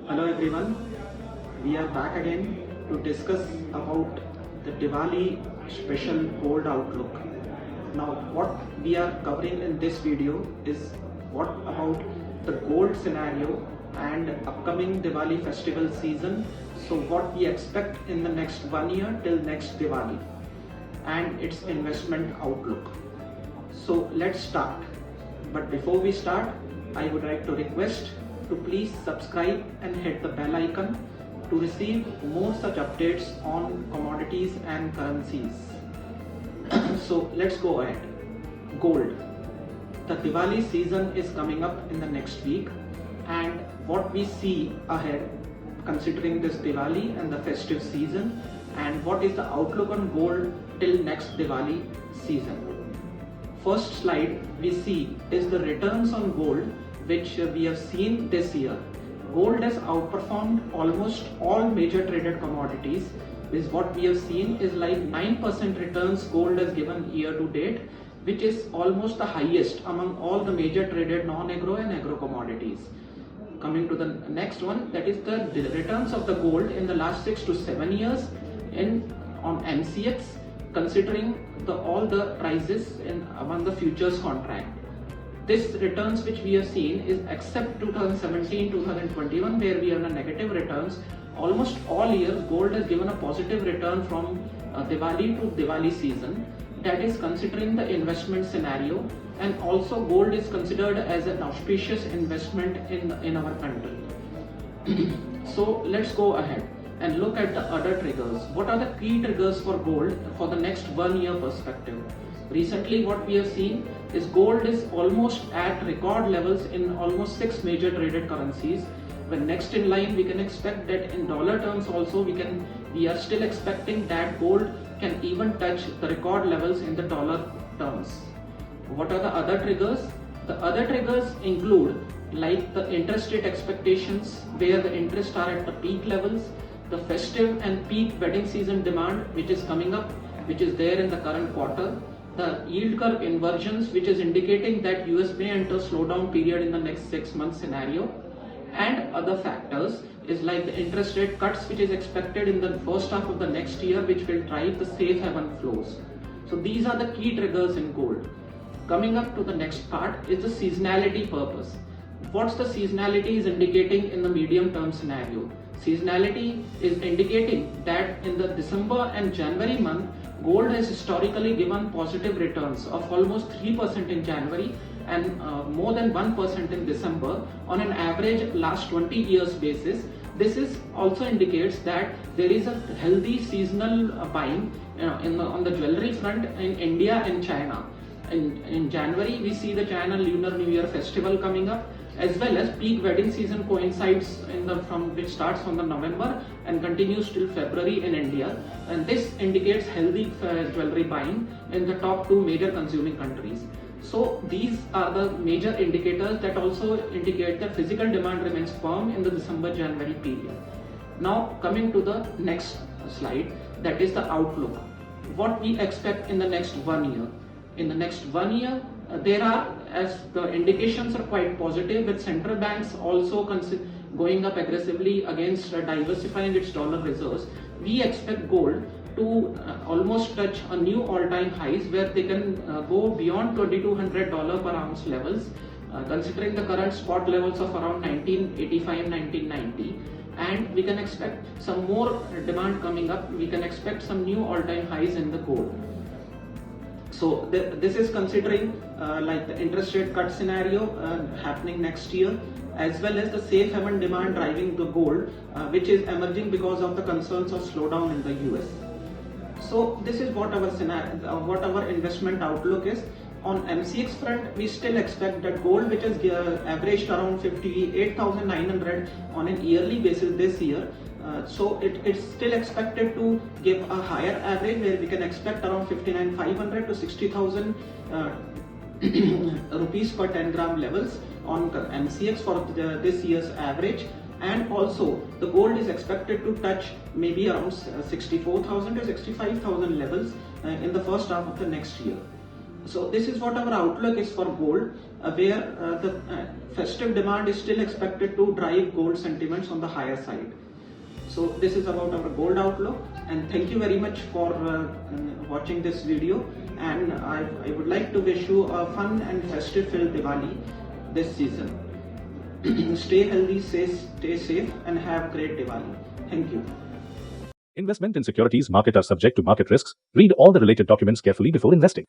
Hello everyone, we are back again to discuss about the Diwali special gold outlook. Now what we are covering in this video is what about the gold scenario and upcoming Diwali festival season. So what we expect in the next 1 year till next Diwali and its investment outlook. So let's start. But before we start, I would like to request to please subscribe and hit the bell icon to receive more such updates on commodities and currencies. So let's go ahead. Gold. The Diwali season is coming up in the next week, and what we see ahead considering this Diwali and the festive season, and what is the outlook on gold till next Diwali season. First slide we see is the returns on gold which we have seen this year. Gold has outperformed almost all major traded commodities. Is what we have seen is like 9% returns gold has given year to date, which is almost the highest among all the major traded non-agro and agro commodities. Coming to the next one, that is the returns of the gold in the last 6 to 7 years on MCX, considering all the prices among the futures contract. This returns which we have seen is except 2017-2021 where we have a negative returns. Almost all years gold has given a positive return from Diwali to Diwali season. That is considering the investment scenario, and also gold is considered as an auspicious investment in our country. So let's go ahead and look at the other triggers. What are the key triggers for gold for the next 1 year perspective? Recently what we have seen is gold is almost at record levels in almost 6 major traded currencies. When next in line we can expect that in dollar terms also we are still expecting that gold can even touch the record levels in the dollar terms. What are the other triggers? The other triggers include like the interest rate expectations where the interests are at the peak levels, the festive and peak wedding season demand which is coming up, which is there in the current quarter, the yield curve inversions which is indicating that US may enter slowdown period in the next 6 months scenario, and other factors is like the interest rate cuts which is expected in the first half of the next year, which will drive the safe haven flows. So these are the key triggers in gold. Coming up to the next part is the seasonality purpose. What's the seasonality is indicating in the medium term scenario? Seasonality is indicating that in the December and January month, gold has historically given positive returns of almost 3% in January and more than 1% in December on an average last 20 years basis. This is also indicates that there is a healthy seasonal buying on the jewelry front in India and China. In January we see the China Lunar New Year festival coming up, as well as peak wedding season coincides which starts from the November and continues till February in India, and this indicates healthy jewelry buying in the top 2 major consuming countries. So these are the major indicators that also indicate that physical demand remains firm in the December-January period. Now coming to the next slide, that is the outlook. What we expect in the next 1 year. In the next 1 year, there are, as the indications are quite positive, with central banks also going up aggressively against diversifying its dollar reserves. We expect gold to almost touch a new all-time highs where they can go beyond $2,200 per ounce levels, considering the current spot levels of around 1985, 1990. And we can expect some more demand coming up. We can expect some new all-time highs in the gold. So this is considering like the interest rate cut scenario happening next year, as well as the safe haven demand driving the gold, which is emerging because of the concerns of slowdown in the US. So this is what our scenario, what our investment outlook is. On MCX front, we still expect that gold, which has averaged around 58,900 on an yearly basis this year, so it's still expected to give a higher average where we can expect around 59,500 to 60,000 rupees per 10 gram levels on MCX for this year's average. And also the gold is expected to touch maybe around 64,000 to 65,000 levels in the first half of the next year. So this is what our outlook is for gold, where the festive demand is still expected to drive gold sentiments on the higher side. So this is about our gold outlook, and thank you very much for watching this video, and I would like to wish you a fun and festive filled Diwali this season. Stay healthy, stay safe, and have great Diwali. Thank you. Investment in securities market are subject to market risks. Read all the related documents carefully before investing.